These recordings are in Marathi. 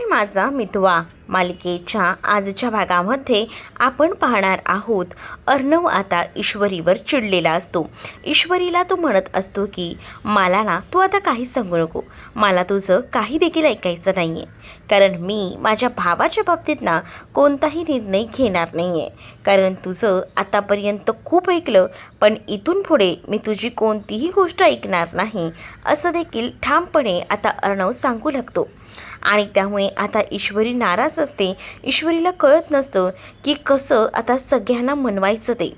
माझा मितवा मालिकेच्या आजच्या भागामध्ये आपण पाहणार आहोत. अर्णव आता ईश्वरीवर चिडलेला असतो. ईश्वरीला तो म्हणत असतो की मला ना तू आता काही सांगू नको, मला तुझं काही देखील ऐकायचं नाही आहे, कारण मी माझ्या भावाच्या बाबतीत ना कोणताही निर्णय घेणार नाही आहे. कारण तुझं आतापर्यंत खूप ऐकलं, पण इथून पुढे मी तुझी कोणतीही गोष्ट ऐकणार नाही, असं देखील ठामपणे आता अर्णव सांगू लागतो. आणि त्यामुळे आता ईश्वरी नाराज असते. ईश्वरीला कळत नसतं की कसं आता सगळ्यांना मनवायचं ते,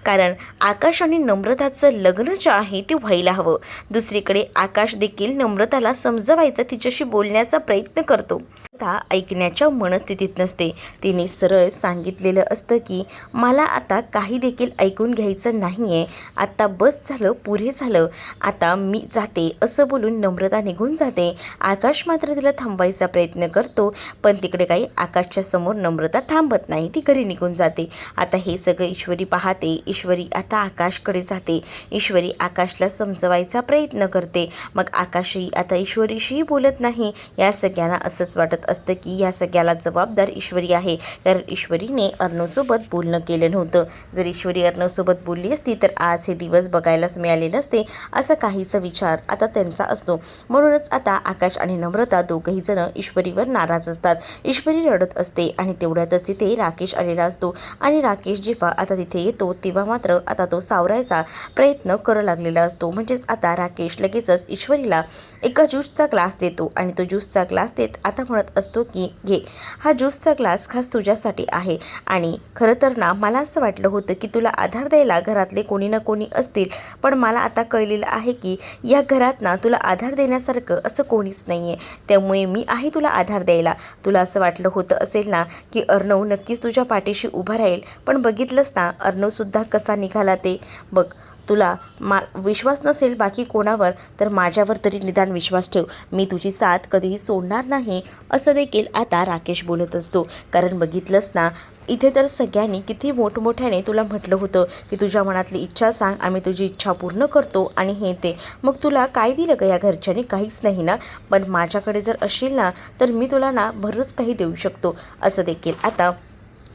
कारण आकाश आणि नम्रताचं लग्न जे आहे ते व्हायला हवं. दुसरीकडे आकाश देखील नम्रताला समजवायचं, तिच्याशी बोलण्याचा प्रयत्न करतो. आता ऐकण्याच्या मनस्थितीत नसते. तिने सरळ सांगितलेलं असतं की मला आता काही देखील ऐकून घ्यायचं नाही आहे, आता बस झालं, पुरे झालं, आता मी जाते, असं बोलून नम्रता निघून जाते. आकाश मात्र तिला थांबवायचा प्रयत्न करतो, पण तिकडे काही आकाशच्या समोर नम्रता थांबत नाही, ती घरी निघून जाते. आता हे सगळं ईश्वरी पाहते. ईश्वरी आता आकाशकडे जाते. ईश्वरी आकाशला समजवायचा प्रयत्न करते. मग आकाशही आता ईश्वरीशी बोलत नाही. या सगळ्यांना असंच वाटत असतं की या सगळ्याला जबाबदार ईश्वरी आहे, कारण ईश्वरीने अर्णवसोबत बोलणं केलं नव्हतं. जर ईश्वरी अर्णवसोबत बोलली असती तर आज हे दिवस बघायलाच मिळाले नसते, असा काहीचा विचार आता त्यांचा असतो. म्हणूनच आता आकाश आणि नम्रता दोघंही जण ईश्वरीवर नाराज असतात. ईश्वरी रडत असते आणि तेवढ्यातच तिथे राकेश आलेला असतो. आणि राकेश जेव्हा आता तिथे येतो तेव्हा मात्र आता तो सावरायचा प्रयत्न करू लागलेला असतो. म्हणजेच आता राकेश लगेचच ईश्वरीला एका ज्यूसचा ग्लास देतो आणि तो ज्यूसचा ग्लास देत आता म्हणत असतो की घे, हा ज्यूसचा ग्लास खास तुझ्यासाठी आहे. आणि खरं तर ना मला असं वाटलं होतं की तुला आधार द्यायला घरातले कोणी ना कोणी असतील, पण मला आता कळलेलं आहे की या घरात ना तुला आधार देण्यासारखं असं कोणीच नाही आहे, त्यामुळे मी आहे तुला आधार द्यायला. तुला असं वाटलं होतं असेल ना की अर्णव नक्कीच तुझ्या पाठीशी उभा राहील, पण बघितलंस ना अर्णवसुद्धा कसा निघाला ते बघ. तुला विश्वास नसेल बाकी कोणावर, तर माझ्यावर तरी निदान विश्वास ठेव, मी तुझी साथ कधीही सोडणार नाही, असं देखील आता राकेश बोलत असतो. कारण बघितलंस ना इथे तर सगळ्यांनी किती मोठमोठ्याने तुला म्हटलं होतं की तुझ्या मनातली इच्छा सांग, आम्ही तुझी इच्छा पूर्ण करतो आणि हे ते. मग तुला काय दिलं ग या घरच्यांनी? काहीच नाही ना, पण माझ्याकडे जर असेल ना तर मी तुला ना भरच काही देऊ शकतो, असं देखील आता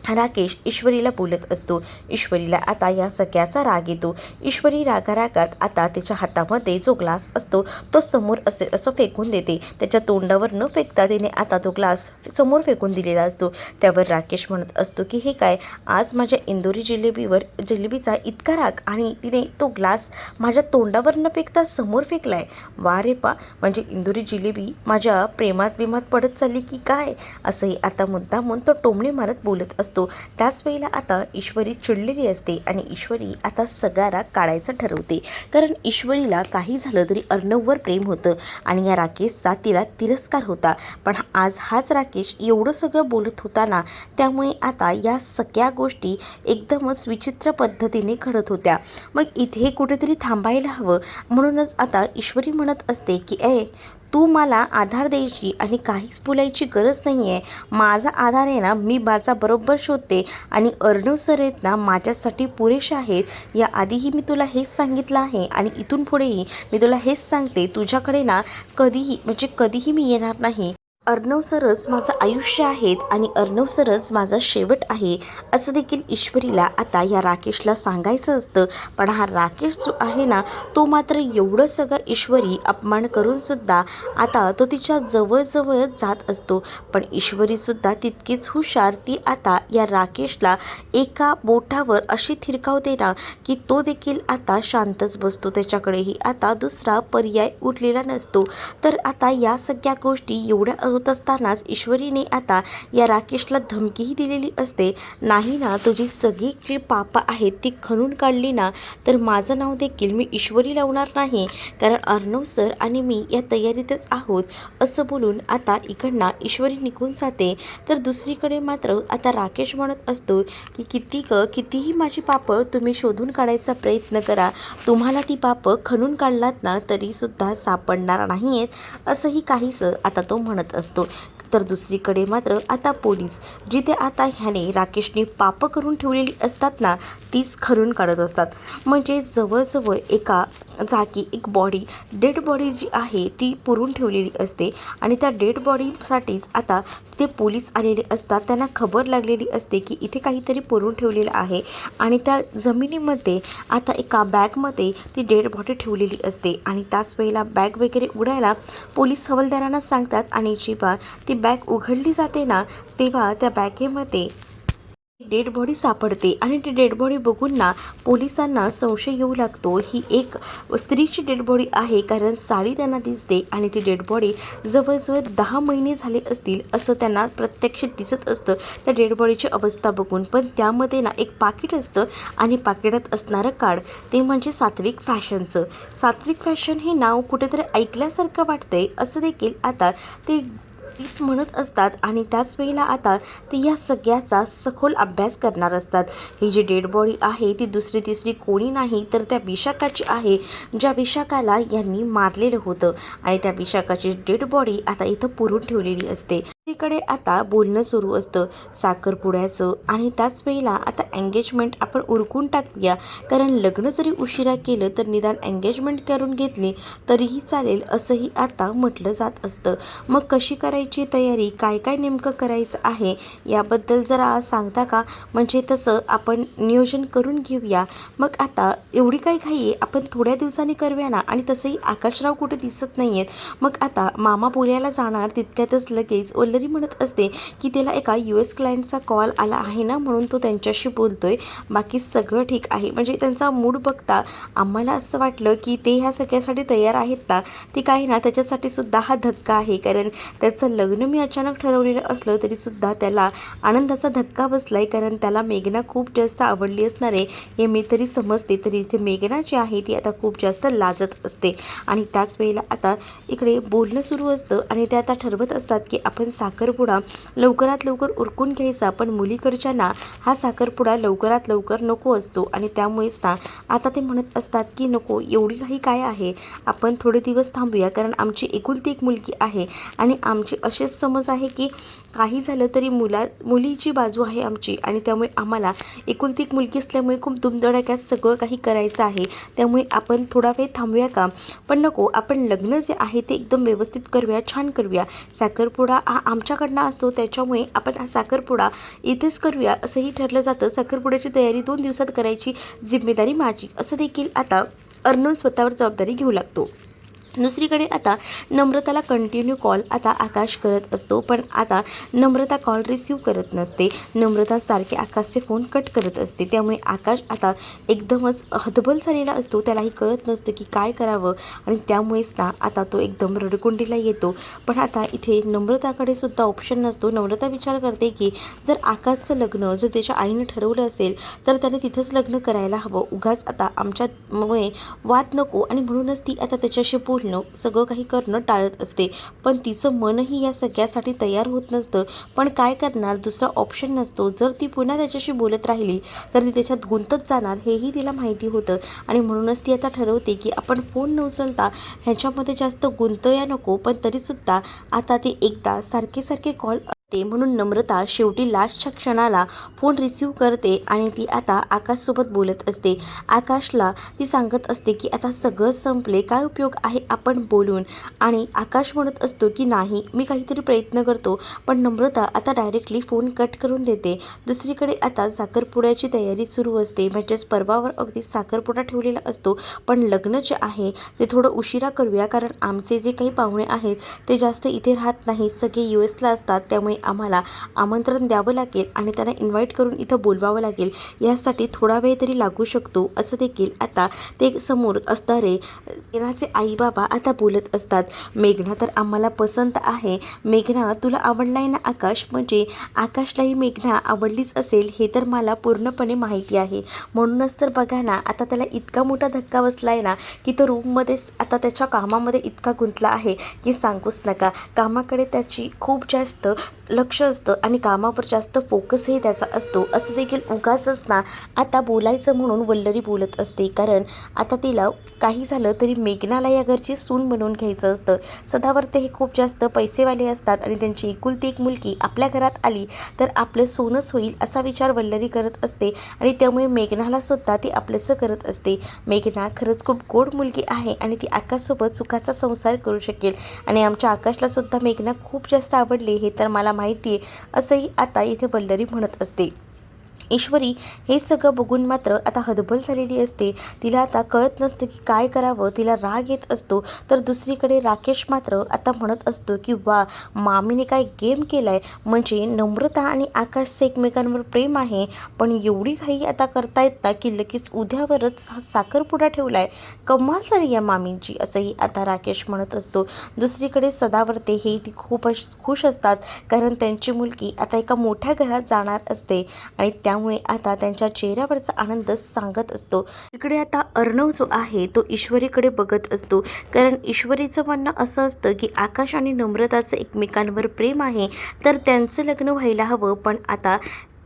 राकेश ईश्वरीला बोलत असतो. ईश्वरीला आता या सगळ्याचा राग येतो. ईश्वरी रागारागात आता त्याच्या हातामध्ये जो ग्लास असतो तो समोर असं फेकून देते. त्याच्या तोंडावर न फेकता तिने आता तो ग्लास समोर फेकून दिलेला असतो. त्यावर राकेश म्हणत असतो की हे काय, आज माझ्या इंदोरी जिलेबीचा इतका राग, आणि तिने तो ग्लास माझ्या तोंडावर न फेकता समोर फेकलाय. वा रे पा, म्हणजे इंदोरी जिलेबी माझ्या प्रेमात पडत चालली की काय, असंही आता मुद्दामून तो टोमणे मारत बोलत असतो. त्याच वेळेला आता ईश्वरी चिडलेली असते आणि ईश्वरी आता सगळा राग काढायचं ठरवते. कारण ईश्वरीला काही झालं तरी अर्णववर प्रेम होतं आणि या राकेशचा तिला तिरस्कार होता. पण आज हाच राकेश एवढं सगळं बोलत होता ना, त्यामुळे आता या सगळ्या गोष्टी एकदमच विचित्र पद्धतीने घडत होत्या. मग इथे कुठेतरी थांबायला हवं. म्हणूनच आता ईश्वरी म्हणत असते की तू मला आधार द्यायची आणि काहीच बोलायची गरज नाही आहे. माझा आधार आहे ना, मी माझा बरोबर शोधते आणि अर्णव सर आहेत ना माझ्यासाठी पुरेसे आहेत. या आधीही मी तुला हेच सांगितलं आहे आणि इथून पुढेही मी तुला हेच सांगते, तुझ्याकडे ना कधीही मी येणार नाही. अर्णव सरच माझं आयुष्य आहेत आणि अर्णव सरच माझा शेवट आहे, असं देखील ईश्वरीला आता या राकेशला सांगायचं असतं. पण हा राकेश जो आहे ना तो मात्र एवढं सगळं ईश्वरी अपमान करूनसुद्धा आता तो तिच्या जवळजवळच जात असतो. पण ईश्वरीसुद्धा तितकीच हुशार, ती आता या राकेशला एका बोटावर अशी थिरकावते ना की तो देखील आता शांतच बसतो. त्याच्याकडेही आता दुसरा पर्याय उरलेला नसतो. तर आता या सगळ्या गोष्टी एवढ्या होत असतानाच ईश्वरीने आता या राकेशला धमकीही दिलेली असते. नाही ना तुझी सगळी जी पापं आहेत ती खणून काढली ना तर माझं नाव देखील मी ईश्वरी लावणार नाही, कारण अर्णव सर आणि मी या तयारीतच आहोत, असं बोलून आता इकडनं ईश्वरी निघून जाते. तर दुसरीकडे मात्र आता राकेश म्हणत असतो की कितीही माझी पापं तुम्ही शोधून काढायचा प्रयत्न करा, तुम्हाला ती पापं खणून काढलात ना तरीसुद्धा सापडणार नाही आहेत, असंही काहीसं आता तो म्हणत असतो. तर दुसरीकडे मात्र आता पोलीस जिथे आता ह्याने राकेशने पापं करून ठेवलेली असतात ना तीच खणून काढत असतात. म्हणजे जवळजवळ एका जागी एक डेड बॉडी जी आहे ती पुरून ठेवलेली असते आणि त्या डेड बॉडीसाठीच आता ते पोलीस आलेले असतात. त्यांना खबर लागलेली असते की इथे काहीतरी पुरून ठेवलेलं आहे आणि त्या जमिनीमध्ये आता एका बॅगमध्ये ती डेड बॉडी ठेवलेली असते आणि त्याच वेळेला बॅग वगैरे उघडायला पोलीस हवालदारांना सांगतात आणि जेव्हा ती बॅग उघडली जाते ना तेव्हा त्या बॅगेमध्ये डेड बॉडी सापडते आणि ती डेड बॉडी बघून ना पोलिसांना संशय येऊ लागतो. ही एक स्त्रीची डेड बॉडी आहे कारण साडी त्यांना दिसते आणि ती डेड बॉडी जवळजवळ 10 महिने झाले असतील असं त्यांना प्रत्यक्ष दिसत असतं त्या डेड बॉडीची अवस्था बघून. पण त्यामध्ये ना एक पाकिट असतं आणि पाकिटात असणारं कार्ड ते म्हणजे सात्विक फॅशनचं. सात्विक फॅशन हे नाव कुठेतरी ऐकल्यासारखं वाटतंय असं देखील आता ते पोलीस म्हणत असतात आणि त्याच वेळेला आता ते या सगळ्याचा सखोल अभ्यास करणार असतात. ही जी डेड बॉडी आहे ती दुसरी तिसरी कोणी नाही तर त्या विशाखाची आहे, ज्या विशाखाला यांनी मारलेलं होतं आणि त्या विशाखाची डेड बॉडी आता इथं पुरून ठेवलेली असते. तिकडे आता बोलणं सुरू असतं साखरपुड्याचं आणि त्याच वेळेला आता एंगेजमेंट आपण उरकून टाकूया कारण लग्न जरी उशिरा केलं तर निदान एंगेजमेंट करून घेतली तरीही चालेल असंही आता म्हटलं जात असतं. मग कशी करायची तयारी, काय काय नेमकं करायचं आहे याबद्दल जरा सांगता का, म्हणजे तसं आपण नियोजन करून घेऊया. मग आता एवढी काय घाई आहे, आपण थोड्या दिवसांनी करूया ना. आणि तसंही आकाशराव कुठे दिसत नाही आहेत. मग आता मामा बोलायला जाणार तितक्यातच लगेच वल्लरी म्हणत असते की त्याला एका US क्लायंटचा कॉल आला आहे ना म्हणून तो त्यांच्याशी बोलतोय, बाकी सगळं ठीक आहे. म्हणजे त्यांचा मूड बघता आम्हाला असं वाटलं की ते ह्या सगळ्यासाठी तयार आहेत ना. ते काही ना त्याच्यासाठी सुद्धा हा धक्का आहे कारण त्याचं लग्न मी अचानक ठरवलेलं असलं तरीसुद्धा त्याला आनंदाचा धक्का बसला आहे कारण त्याला मेघना खूप जास्त आवडली असणार आहे हे मी तरी समजते. तरी इथे मेघना जी आहे ती आता खूप जास्त लाजत असते आणि त्याच वेळेला आता इकडे बोलणं सुरू असतं आणि ते आता ठरवत असतात की आपण साखरपुडा लवकरात लवकर उरकून घ्यायचा. पण मुलीकडच्यांना हा साखरपुडा लवकरात लवकर नको असतो आणि त्यामुळेच ना आता ते म्हणत असतात की नको एवढी काही काय आहे, आपण थोडे दिवस थांबूया कारण आमची एकुलती एक मुलगी आहे आणि आमची असेच समज आहे की काही झालं तरी मुलीची बाजू आहे आमची आणि त्यामुळे आम्हाला एकुलती एक मुलगी असल्यामुळे खूप धुमधडाक्यात सगळं काही करायचं आहे. त्यामुळे आपण थोडा वेळ थांबूया का. पण नको, आपण लग्न जे आहे ते एकदम व्यवस्थित करूया, छान करूया. साखरपुडा हा आमच्याकडनं असतो त्याच्यामुळे आपण हा साखरपुडा इथेच करूया असंही ठरलं जातं. साखरपुड्याची तयारी 2 दिवसात करायची जिम्मेदारी माझी असं देखील आता अर्णव स्वतःवर जबाबदारी घेऊ लागतो. दुसरीकडे आता नम्रताला कंटिन्यू कॉल आता आकाश करत असतो पण आता नम्रता कॉल रिसीव करत नसते. नम्रता सारखे आकाशचे फोन कट करत असते. त्यामुळे आकाश आता एकदमच हतबल झालेला असतो. त्यालाही कळत नसतं की काय करावं आणि त्यामुळेच ना आता तो एकदम रडकुंडीला येतो. पण आता इथे नम्रताकडे सुद्धा ऑप्शन नसतो. नम्रता विचार करते की जर आकाशचं लग्न जर त्याच्या आईनं ठरवलं असेल तर त्याने तिथंच लग्न करायला हवं. उगाच आता आमच्यामुळे वाद नको आणि म्हणूनच ती आता त्याच्याशी सगळं काही करणं टाळत असते. पण तिचं मनही या सगळ्यासाठी तयार होत नसतं. पण काय करणार, दुसरा ऑप्शन नसतो. जर ती पुन्हा त्याच्याशी बोलत राहिली तर ती त्याच्यात गुंतत जाणार हेही तिला माहिती होतं आणि म्हणूनच ती आता ठरवते की आपण फोन न उचलता ह्याच्यामध्ये जास्त गुंतवूया नको. पण तरीसुद्धा आता ती एकदा सारखे कॉल ते म्हणून नम्रता शेवटी लास्टच्या क्षणाला फोन रिसीव करते आणि ती आता आकाशसोबत बोलत असते. आकाशला ती सांगत असते की आता सगळं संपले, काय उपयोग आहे आपण बोलून. आणि आकाश म्हणत असतो की नाही मी काहीतरी प्रयत्न करतो. पण नम्रता आता डायरेक्टली फोन कट करून देते. दुसरीकडे आता साखरपुड्याची तयारी सुरू असते. म्हणजेच परवावर अगदी साखरपुडा ठेवलेला असतो पण लग्न जे आहे ते थोडं उशिरा करूया कारण आमचे जे काही पाहुणे आहेत ते जास्त इथे राहत नाहीत, सगळे US ला असतात. त्यामुळे आम्हाला आमंत्रण द्यावं लागेल आणि त्यांना इन्व्हाइट करून इथं बोलवावं लागेल. यासाठी थोडा वेळ तरी लागू शकतो असं देखील आता ते समोर असणारे मेघनाचे आई बाबा आता बोलत असतात. मेघना तर आम्हाला पसंत आहे. मेघना तुला आवडला आहे ना आकाश, म्हणजे आकाशलाही मेघना आवडलीच असेल हे तर मला पूर्णपणे माहिती आहे. म्हणूनच तर बघा ना आता त्याला इतका मोठा धक्का बसला आहे ना की तो रूममध्येच आता त्याच्या कामामध्ये इतका गुंतला आहे की सांगूच नका. कामाकडे त्याची खूप जास्त लक्ष असतं आणि कामावर जास्त फोकसही त्याचा असतो. असं देखील उगाचच ना आता बोलायचं म्हणून वल्लरी बोलत असते, कारण आता तिला काही झालं तरी मेघनाला या घरची सून बनवून घ्यायचं असतं. सदावर्ते हे खूप जास्त पैसेवाले असतात आणि त्यांची एकुलती एक मुलगी आपल्या घरात आली तर आपलं सोनंच होईल असा विचार वल्लरी करत असते आणि त्यामुळे मेघनाला सुद्धा ती आपलंसं करत असते. मेघना खरंच खूप गोड मुलगी आहे आणि ती आकाशसोबत सुखाचा संसार करू शकेल आणि आमच्या आकाशला सुद्धा मेघना खूप जास्त आवडली हे तर मला माहिती आहे, असंही आता इथे वल्लरी म्हणत असते. ईश्वरी हे सगळं बघून मात्र आता हतबल झालेली असते. तिला आता कळत नसतं की काय करावं. तिला राग येत असतो. तर दुसरीकडे राकेश मात्र आता म्हणत असतो की वा, मामीने काय गेम केला आहे, म्हणजे नम्रता आणि आकाशचं एकमेकांवर प्रेम आहे, पण एवढी घाई आता करतायत ना की लगेच उद्यावरच हा साखरपुडा ठेवला आहे. कमाल झाली या मामींची, असंही आता राकेश म्हणत असतो. दुसरीकडे सदावर्ते हे ती खूप खुश असतात, कारण त्यांची मुलगी आता एका मोठ्या घरात जाणार असते आणि त्यामुळे आता त्यांच्या चेहऱ्यावरचा आनंद सांगत असतो. इकडे आता अर्णव जो आहे तो ईश्वरीकडे बघत असतो, कारण ईश्वरीचं म्हणणं असं असतं की आकाश आणि नम्रताचं एकमेकांवर प्रेम आहे तर त्यांचं लग्न व्हायला हवं. पण आता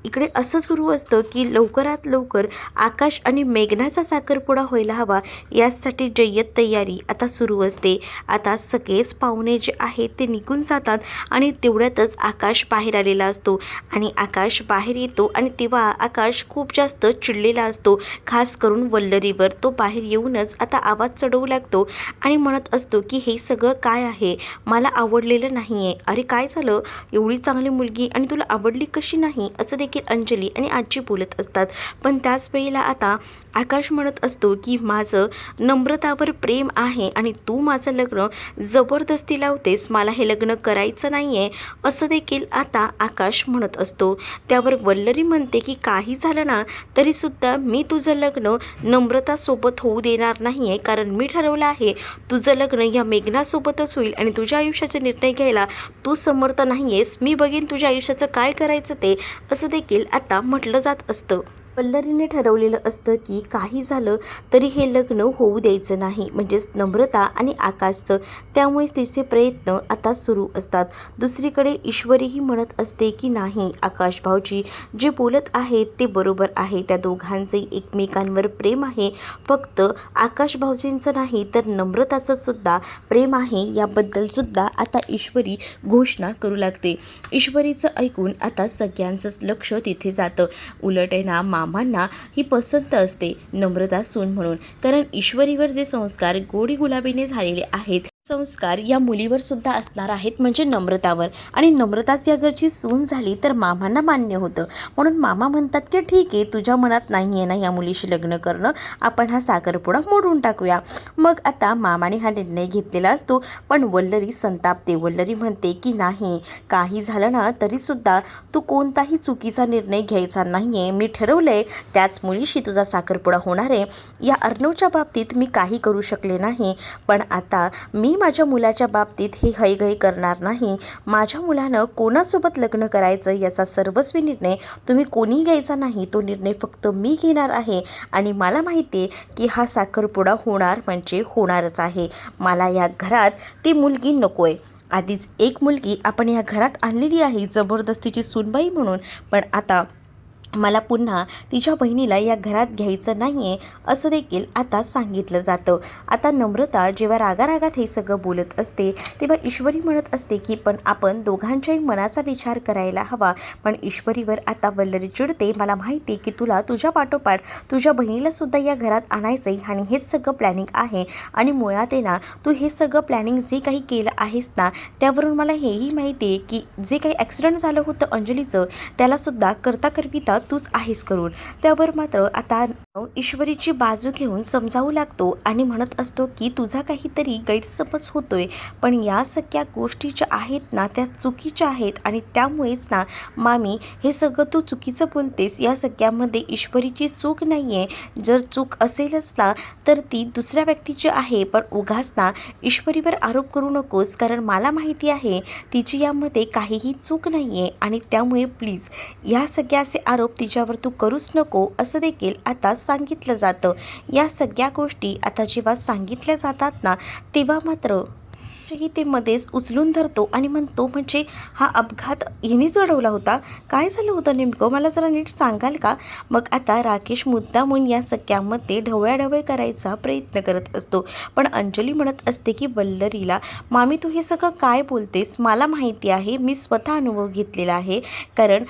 इकडे असं सुरू असतं की लवकरात लवकर आकाश आणि मेघनाचा साखरपुडा व्हायला हवा, यासाठी जय्यत तयारी आता सुरू असते. आता सगळेच पाहुणे जे आहेत ते निघून जातात आणि तेवढ्यातच आकाश बाहेर आलेला असतो आणि आकाश बाहेर येतो आणि तेव्हा आकाश खूप जास्त चिडलेला असतो, खास करून वल्लरीवर. तो बाहेर येऊनच आता आवाज चढवू लागतो आणि म्हणत असतो की हे सगळं काय आहे, मला आवडलेलं नाही आहे. अरे काय झालं, एवढी चांगली मुलगी आणि तुला आवडली कशी नाही, असं देखील अंजली आणि आजी बोलत असतात. पण त्याच वेळेला आता आकाश म्हणत असतो की माझं नम्रतावर प्रेम आहे आणि तू माझं लग्न जबरदस्ती लावतेस, मला हे लग्न करायचं नाही आहे, असं देखील आता आकाश म्हणत असतो. त्यावर वल्लरी म्हणते की काही झालं ना तरीसुद्धा मी तुझं लग्न नम्रतासोबत होऊ देणार नाही आहे, कारण मी ठरवलं आहे तुझं लग्न या मेघनासोबतच होईल आणि तुझ्या आयुष्याचे निर्णय घ्यायला तू समर्थ नाही आहेस. मी बघेन तुझ्या आयुष्याचं काय करायचं ते, असं देखील आता म्हटलं जात असतं. वल्लरीने ठरवलेलं असतं की काही झालं तरी हे लग्न होऊ द्यायचं नाही, म्हणजेच नम्रता आणि आकाशचं. त्यामुळेच तिचे प्रयत्न आता सुरू असतात. दुसरीकडे ईश्वरीही म्हणत असते की नाही आकाश भाऊजी जे बोलत आहेत ते बरोबर आहे, त्या दोघांचंही एकमेकांवर प्रेम आहे, फक्त आकाश भाऊजींचं नाही तर नम्रताचं सुद्धा प्रेम आहे, याबद्दलसुद्धा आता ईश्वरी घोषणा करू लागते. ईश्वरीचं ऐकून आता सगळ्यांचंच लक्ष तिथे जातं. उलट आहे ना मामांना ही पसंत असते नम्रता सून म्हणून, कारण ईश्वरीवर जे संस्कार गोडी गुलाबीने झालेले आहेत संस्कार या मुलीवर सुद्धा असणार आहेत, म्हणजे नम्रतावर. आणि नम्रताच या घरची सून झाली तर मामांना मान्य होतं, म्हणून मामा म्हणतात की ठीक आहे, तुझ्या मनात नाही आहे ना या मुलीशी लग्न करणं, आपण हा साखरपुडा मोडून टाकूया. मग आता मामाने हा निर्णय घेतलेला असतो. पण वल्लरी संतापते. वल्लरी म्हणते की नाही, काही झालं ना तरीसुद्धा तू कोणताही चुकीचा निर्णय घ्यायचा नाही आहे, मी ठरवलं आहे त्याच मुलीशी तुझा साखरपुडा होणार आहे. या अर्णवच्या बाबतीत मी काही करू शकले नाही, पण आता मी माझ्या मुलाच्या बाबतीत हे हयगय करणार नाही. माझ्या मुलानं कोणासोबत लग्न करायचं याचा सर्वस्वी निर्णय तुम्ही कोणी घ्यायचा नाही, तो निर्णय फक्त मी घेणार आहे. आणि मला माहिती आहे की हा साखरपुडा होणार म्हणजे होणारच आहे. मला या घरात ती मुलगी नको आहे. आधीच एक मुलगी आपण या घरात आणलेली आहे जबरदस्तीची सूनबाई म्हणून, पण आता मला पुन्हा तिच्या बहिणीला या घरात घ्यायचं नाही आहे, असं देखील आता सांगितलं जातं. आता नम्रता जेव्हा रागारागात हे सगळं बोलत असते तेव्हा ईश्वरी म्हणत असते की पण आपण दोघांच्याही मनाचा विचार करायला हवा. पण ईश्वरीवर आता वल्लरी चिडते. मला माहिती की तुला तुझ्या पाठोपाठ तुझ्या बहिणीलासुद्धा या घरात आणायचं आहे आणि हेच सगळं प्लॅनिंग आहे. आणि मुळात आहे ना तू हे सगळं प्लॅनिंग जे काही केलं आहेस ना त्यावरून मला हेही माहिती आहे की जे काही ॲक्सिडेंट झालं होतं अंजलीचं त्यालासुद्धा करता करविता तूच आहेस करून. त्यावर मात्र आता ईश्वरीची बाजू घेऊन समजावू लागतो आणि म्हणत असतो की तुझा काहीतरी गैरसमज होतोय, पण या सगळ्या गोष्टी ज्या आहेत ना त्या चुकीच्या आहेत आणि त्यामुळेच ना मामी हे सगळं तू चुकीचं बोलतेस. या सगळ्यामध्ये ईश्वरीची चूक नाही आहे. जर चूक असेलच ना तर ती दुसऱ्या व्यक्तीची आहे, पण उगाच ना ईश्वरीवर आरोप करू नकोस, कारण मला माहिती आहे तिची यामध्ये काहीही चूक नाही आहे आणि त्यामुळे प्लीज या सगळ्याचे आरोप तिच्यावर तू करूच नको, असं देखील आता सांगितलं जातं. या सगळ्या गोष्टी आता जेव्हा सांगितल्या जातात ना तेव्हा मात्र ही ते मध्येच उचलून धरतो आणि म्हणतो, म्हणजे हा अपघात हिनेच घडवला होता? काय झालं होतं नेमकं, मला जरा नीट सांगाल का? मग आता राकेश मुद्दामून या सगळ्यामध्ये ढवळाढवळ करायचा प्रयत्न करत असतो. पण अंजली म्हणत असते की वल्लरीला, मामी तू हे सगळं काय बोलतेस? मला माहिती आहे, मी स्वतः अनुभव घेतलेला आहे. कारण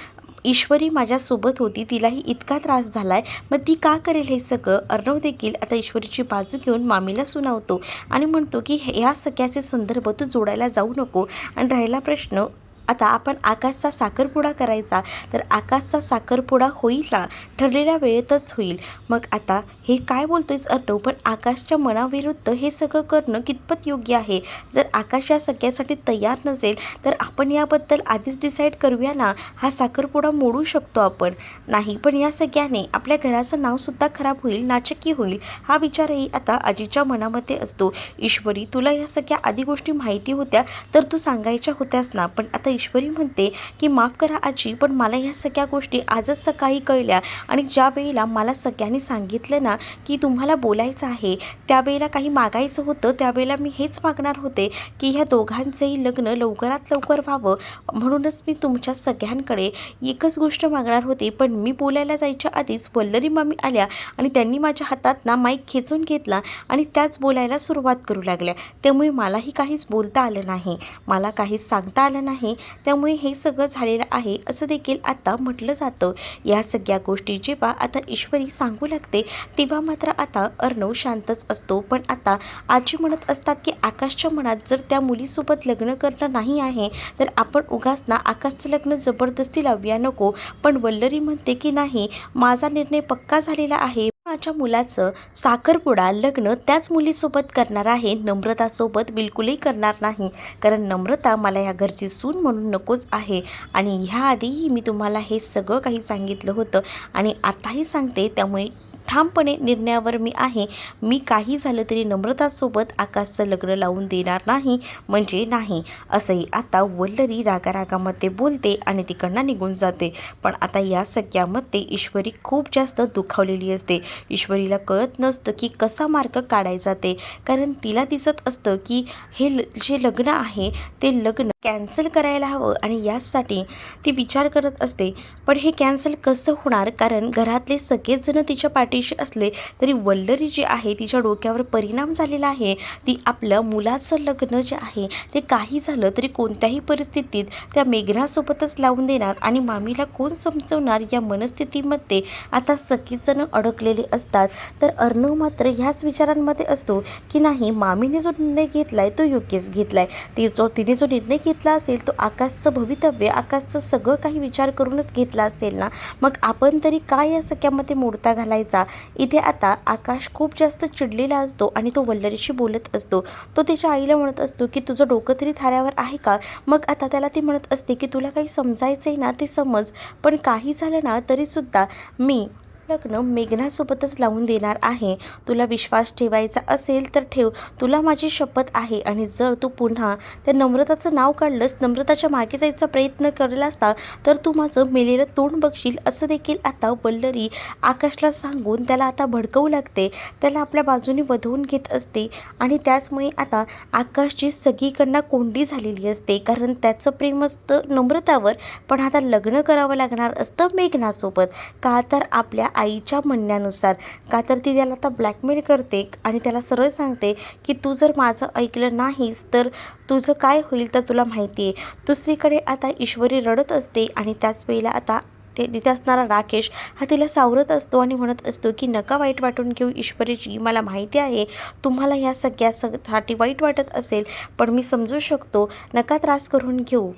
ईश्वरी माझ्यासोबत होती, तिलाही इतका त्रास झाला आहे, मग ती का करेल हे सगळं? अर्णव देखील आता ईश्वरीची बाजू घेऊन मामीला सुनावतो आणि म्हणतो की ह्या सगळ्याचे संदर्भ तू जोडायला जाऊ नको. आणि राहिला प्रश्न, आता आपण आकाशचा साखरपुडा करायचा, तर आकाशचा साखरपुडा होईल ना, ठरलेल्या वेळेतच होईल. मग आता हे काय बोलतोयस अर्णव? पण आकाशच्या मनाविरुद्ध हे सगळं करणं कितपत योग्य आहे? जर आकाश या सगळ्यासाठी तयार नसेल तर आपण याबद्दल आधीच डिसाईड करूया ना, हा साखरपुडा मोडू शकतो आपण. नाही पण या सगळ्याने आपल्या घराचं नावसुद्धा खराब होईल, नाचक्की होईल, हा विचारही आता आजीच्या मनामध्ये असतो. ईश्वरी तुला या सगळ्या आधी गोष्टी माहिती होत्या तर तू सांगायच्या होत्यास ना. पण आता ईश्वरी म्हणते की माफ करा आजी, पण मला ह्या सगळ्या गोष्टी आजच सकाळी कळल्या. आणि ज्या वेळेला मला सगळ्यांनी सांगितलं ना की तुम्हाला बोलायचं आहे, त्यावेळेला काही मागायचं होतं, त्यावेळेला मी हेच मागणार होते की ह्या दोघांचंही लग्न लवकरात लवकर व्हावं. म्हणूनच मी तुमच्या सगळ्यांकडे एकच गोष्ट मागणार होते. पण मी बोलायला जायच्या आधीच वल्लरी मामी आल्या आणि त्यांनी माझ्या हातात ना माईक खेचून घेतला आणि त्याच बोलायला सुरुवात करू लागल्या. त्यामुळे मलाही काहीच बोलता आलं नाही, मला काहीच सांगता आलं नाही. त्यामुळे हे सगळं झालेलं आहे असं देखील आता म्हटलं जातं. या सगळ्या गोष्टी जेव्हा आता ईश्वरी सांगू लागते तेव्हा मात्र आता अर्णव शांतच असतो. पण आता आजी म्हणत असतात की आकाशच्या मनात जर त्या मुलीसोबत लग्न करणं नाही आहे तर आपण उगाच ना आकाशचं लग्न जबरदस्ती लावूया नको. पण वल्लरी म्हणते की नाही, माझा निर्णय पक्का झालेला आहे, माझ्या मुलाचं साखरपुडा लग्न त्याच मुलीसोबत करणार आहे, नम्रतासोबत बिलकुलही करणार नाही. कारण नम्रता मला या घरची सून म्हणून नकोच आहे. आणि ह्याआधीही मी तुम्हाला हे सगळं काही सांगितलं होतं आणि आताही सांगते. त्यामुळे ठामपणे निर्णयावर मी आहे. मी काही झालं तरी नम्रतासोबत आकाशचं लग्न लावून देणार नाही म्हणजे नाही, असंही आता वल्लरी रागारागामध्ये बोलते आणि तिकडनं निघून जाते. पण आता या सगळ्यामध्ये ईश्वरी खूप जास्त दुखावलेली असते. ईश्वरीला कळत नसतं की कसा मार्ग काढायचा ते. कारण तिला दिसत असतं की हे जे लग्न आहे ते लग्न कॅन्सल करायला हवं आणि यासाठी ती विचार करत असते. पण हे कॅन्सल कसं होणार? कारण घरातले सगळेच जण तिच्या पाठीशी असले तरी वल्लरी जी आहे तिच्या डोक्यावर परिणाम झालेला आहे. ती आपल्या मुलाचं लग्न जे आहे ते काही झालं तरी कोणत्याही परिस्थितीत त्या मेघनासोबतच लावून देणार आणि मामीला कोण समजवणार, या मनस्थितीमध्ये आता सगळीच जण अडकलेले असतात. तर अर्णव मात्र ह्याच विचारांमध्ये असतो की नाही, मामीने जो निर्णय घेतलाय तो योग्यच घेतलाय. तिने जो निर्णय घेतला असेल तो आकाशचं भवितव्य, आकाशचं सगळं काही विचार करूनच घेतला असेल ना, मग आपण तरी काय या सगळ्यामध्ये मोडता घालायचा. इथे आता आकाश खूप जास्त चिडलेला असतो आणि तो वल्लरीशी बोलत असतो. तो त्याच्या आईला म्हणत असतो की तुझं डोकं तरी थाऱ्यावर आहे का? मग आता त्याला ती म्हणत असते की तुला काही समजायचं आहे ना ते समज, पण काही झालं ना तरीसुद्धा मी लग्न मेघनासोबतच लावून देणार आहे. तुला विश्वास ठेवायचा असेल तर ठेव, तुला माझी शपथ आहे. आणि जर तू पुन्हा त्या नम्रताचं नाव काढलंस, नम्रताच्या मागे जायचा प्रयत्न केला असता तर तू माझं मेलेलं तोंड बघशील, असं देखील आता वल्लरी आकाशला सांगून त्याला आता भडकवू लागते, त्याला आपल्या बाजूने वधवून घेत असते. आणि त्याचमुळे आता आकाशची सगळीकडनं कोंडी झालेली असते. कारण त्याचं प्रेम असतं नम्रतावर, पण आता लग्न करावं लागणार असतं मेघनासोबत. का तर आपल्या आईच्या म्हणण्यानुसार, का तर ती त्याला आता ब्लॅकमेल करते आणि त्याला सरळ सांगते की तू जर माझं ऐकलं नाहीस तर तुझं काय होईल तर तुला माहिती आहे. दुसरीकडे आता ईश्वरी रडत असते आणि त्याच वेळेला आता तिथे असणारा राकेश हा तिला सावरत असतो आणि म्हणत असतो की नका वाईट वाटून घेऊ ईश्वरीची, मला माहिती आहे तुम्हाला ह्या सगळ्यासाठी वाईट वाटत असेल, पण मी समजू शकतो, नका त्रास करून घेऊ.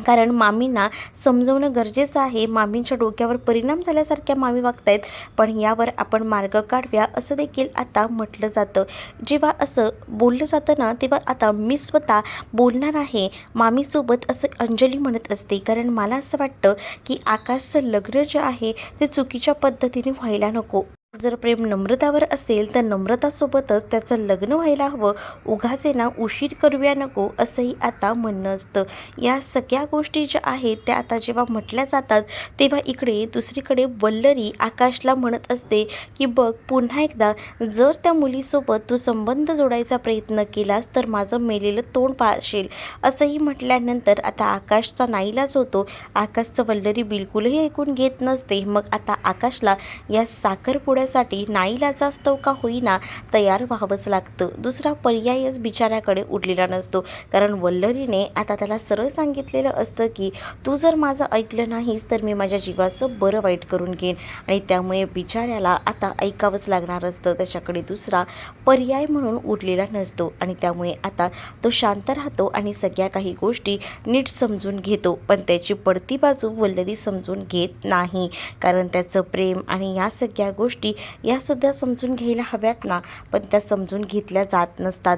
कारण मामींना समजवणं गरजेचं आहे. मामींच्या डोक्यावर परिणाम झाल्यासारख्या मामी वागतायत, पण यावर आपण मार्ग काढूया असं देखील आता म्हटलं जातं. जेव्हा असं बोललं जातं ना तेव्हा आता मी स्वतः बोलणार आहे मामीसोबत, असं अंजली म्हणत असते. कारण मला असं वाटतं की आकाशचं लग्न जे आहे ते चुकीच्या पद्धतीने व्हायला नको. जर प्रेम नम्रतावर असेल तर नम्रतासोबतच त्याचं लग्न व्हायला हवं, उगाचे ना उशीर करूया नको असंही आता म्हणणं असतं. या सगळ्या गोष्टी ज्या आहेत त्या आता जेव्हा म्हटल्या जातात तेव्हा इकडे दुसरीकडे वल्लरी आकाशला म्हणत असते की बघ, पुन्हा एकदा जर त्या मुलीसोबत तू संबंध जोडायचा प्रयत्न केलास तर माझं मेलेलं तोंड पाहशील. असंही म्हटल्यानंतर आता आकाशचा नाईलाज होतो. आकाशचं वल्लरी बिलकुलही ऐकून घेत नसते. मग आता आकाशला या साखरपुड्यासाठी नाईलाजास्तव का होईना तयार व्हावंच लागतं. दुसरा पर्यायच बिचाऱ्याकडे उरलेला नसतो. कारण वल्लरीने आता त्याला सरळ सांगितलेलं असतं की तू जर माझं ऐकलं नाहीस तर मी माझ्या जीवाचं बरं वाईट करून घेईन. आणि त्यामुळे बिचाऱ्याला आता ऐकावंच लागणार असतं. त्याच्याकडे दुसरा पर्याय म्हणून उरलेला नसतो. आणि त्यामुळे आता तो शांत राहतो आणि सगळ्या काही गोष्टी नीट समजून घेतो. पण त्याची पडती बाजू वल्लरी समजून घेत नाही. कारण त्याचं प्रेम आणि या सगळ्या गोष्टी यासुद्धा समजून घ्यायला हव्यात ना, पण त्या समजून घेतल्या जात नसतात.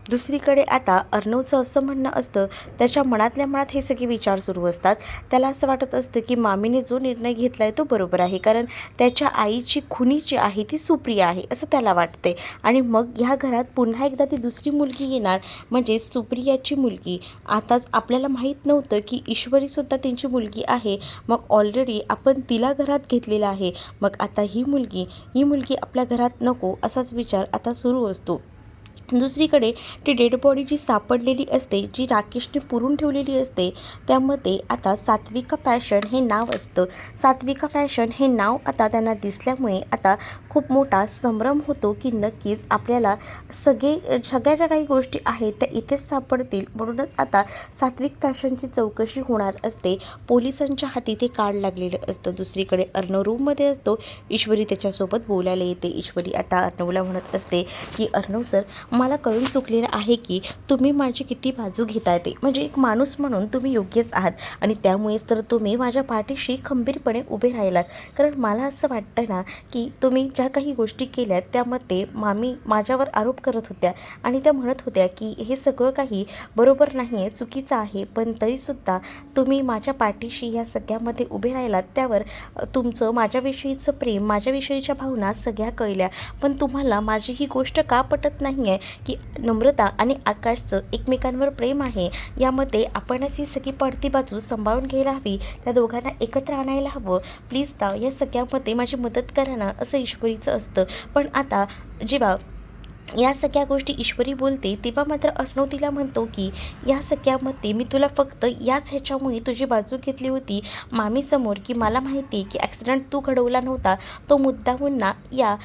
दुसरीकडे आता अर्णवचं असं म्हणणं असतं, त्याच्या मनातल्या मनात हे सगळे विचार सुरू असतात. त्याला असं वाटत असतं की मामीने जो निर्णय घेतला आहे तो बरोबर आहे. कारण त्याच्या आईची खुनी जी आहे ती सुप्रिया आहे असं त्याला वाटते. आणि मग ह्या घरात पुन्हा एकदा ती दुसरी मुलगी येणार म्हणजे सुप्रियाची मुलगी. आताच आपल्याला माहीत नव्हतं की ईश्वरीसुद्धा त्यांची मुलगी आहे. मग ऑलरेडी आपण तिला घरात घेतलेला आहे. मग आता ही मुलगी आपल्या घरात नको असाच विचार आता सुरू असतो. दुसरीकडे ती डेड बॉडी जी सापडलेली असते, जी राकेशने पुरून ठेवलेली असते, त्यामध्ये आता सात्विका फॅशन हे नाव असतं. सात्विका फॅशन हे नाव आता त्यांना दिसल्यामुळे आता खूप मोठा संभ्रम होतो की नक्कीच आपल्याला सगळ्या ज्या काही गोष्टी आहेत त्या इथेच सापडतील. म्हणूनच आता सात्विक फॅशनची चौकशी होणार असते. पोलिसांच्या हाती ते कार्ड लागलेलं असतं. दुसरीकडे अर्णव रूममध्ये असतो. ईश्वरी त्याच्यासोबत बोलायला येते. ईश्वरी आता अर्णवला म्हणत असते की अर्णव सर, मला कळून चुकलेलं आहे की तुम्ही माझी किती बाजू घेताय ते. म्हणजे एक माणूस म्हणून तुम्ही योग्यच आहात आणि त्यामुळेच तर तुम्ही माझ्या पाठीशी खंबीरपणे उभे राहिलात. कारण मला असं वाटतं ना की तुम्ही ज्या काही गोष्टी केल्यात त्यामध्ये मामी माझ्यावर आरोप करत होत्या आणि त्या म्हणत होत्या की हे सगळं काही बरोबर नाही आहे, चुकीचं आहे. पण तरीसुद्धा तुम्ही माझ्या पाठीशी ह्या सगळ्यामध्ये उभे राहिलात. त्यावर तुमचं माझ्याविषयीचं प्रेम, माझ्याविषयीच्या भावना सगळ्या कळल्या. पण तुम्हाला माझी ही गोष्ट का पटत नाही आहे की नम्रता आणि आकाशचं एकमेकांवर प्रेम आहे. यामध्ये आपणच ही सगळी पडती बाजू सांभाळून घ्यायला हवी. त्या दोघांना एकत्र आणायला हवं. प्लीज या सगळ्यामध्ये माझी मदत करा ना असं ईश्वरीचं असतं. पण आता जेव्हा या सगळ्या गोष्टी ईश्वरी बोलते तेव्हा मात्र अर्णव तिला म्हणतो की या सगळ्यामध्ये मी तुला फक्त याच ह्याच्यामुळे तुझी बाजू घेतली होती मामीसमोर की मला माहिती आहे की ॲक्सिडेंट तू घडवला नव्हता, तो मुद्दामून ना या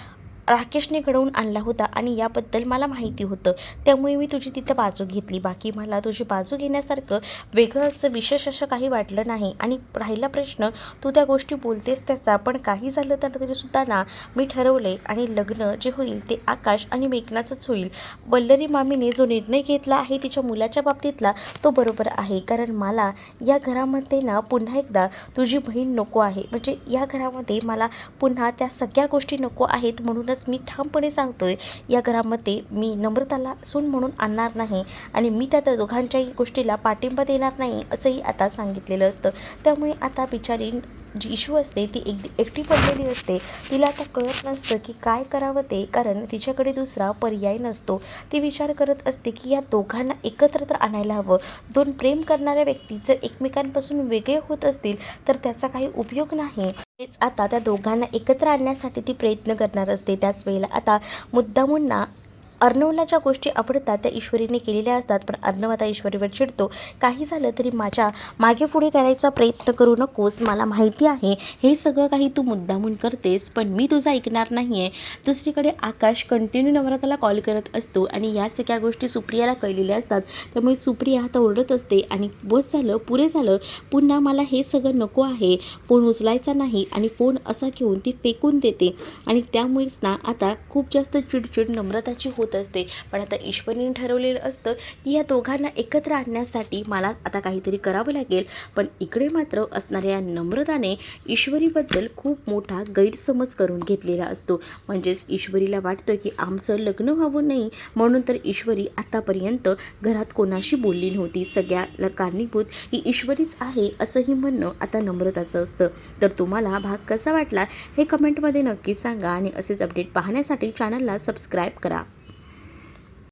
राकेशने घडवून आणला होता आणि याबद्दल मला माहिती होतं. त्यामुळे मी तुझी तिथं बाजू घेतली. बाकी मला तुझी बाजू घेण्यासारखं वेगळं असं विशेष असं काही वाटलं नाही. आणि राहिला प्रश्न तू त्या गोष्टी बोलतेस त्याचा, पण काही झालं तर तरीसुद्धा ना मी ठरवले आणि लग्न जे होईल ते आकाश आणि मेघनाचंच होईल. वल्लरी मामीने जो निर्णय घेतला आहे तिच्या मुलाच्या बाबतीतला तो बरोबर आहे. कारण मला या घरामध्ये ना पुन्हा एकदा तुझी बहीण नको आहे. म्हणजे या घरामध्ये मला पुन्हा त्या सगळ्या गोष्टी नको आहेत. म्हणूनच मी ठामपणे सांगतोय या घरामध्ये मी नम्रताला सून म्हणून आणणार नाही आणि मी त्या दोघांच्याही गोष्टीला पाठिंबा देणार नाही असंही आता सांगितलेलं असतं. त्यामुळे आता बिचारी जी इशू असते ती एकटी पडलेली असते. तिला आता कळत नसतं की काय करावं ते. कारण तिच्याकडे दुसरा पर्याय नसतो. ती विचार करत असते की या दोघांना एकत्र तर आणायला हवं. दोन प्रेम करणाऱ्या व्यक्ती जर एकमेकांपासून वेगळे होत असतील तर त्याचा काही उपयोग नाही. तेच आता त्या दोघांना एकत्र आणण्यासाठी ती प्रयत्न करणार असते. त्याच वेळेला आता मुद्दामून ना अर्णवला ज्या गोष्टी आवडतात त्या ईश्वरीने केलेल्या असतात. पण अर्णव आता ईश्वरीवर चिडतो. काही झालं तरी माझ्या मागे पुढे करायचा प्रयत्न करू नकोस. मला माहिती आहे हे सगळं काही तू मुद्दामून करतेस, पण मी तुझं ऐकणार नाही आहे. दुसरीकडे आकाश कंटिन्यू नम्रताला कॉल करत असतो आणि या सगळ्या गोष्टी सुप्रियाला कळलेल्या असतात. त्यामुळे सुप्रिया आता ओरडत असते आणि बस झालं, पुरे झालं, पुन्हा मला हे सगळं नको आहे. फोन उचलायचा नाही आणि फोन असा घेऊन ती फेकून देते. आणि त्यामुळेच ना आता खूप जास्त चिडचिड नम्रताची होत होत असते. पण आता ईश्वरीने ठरवलेलं असतं की या दोघांना एकत्र आणण्यासाठी मला आता काहीतरी करावं लागेल. पण इकडे मात्र असणाऱ्या या नम्रताने ईश्वरीबद्दल खूप मोठा गैरसमज करून घेतलेला असतो. म्हणजेच ईश्वरीला वाटतं की आमचं लग्न व्हावं नाही म्हणून तर ईश्वरी आतापर्यंत घरात कोणाशी बोलली नव्हती. सगळ्याला कारणीभूत ही ईश्वरीच आहे असंही म्हणणं आता नम्रताचं असतं. तर तुम्हाला भाग कसा वाटला हे कमेंटमध्ये नक्की सांगा आणि असेच अपडेट पाहण्यासाठी चॅनलला सबस्क्राईब करा.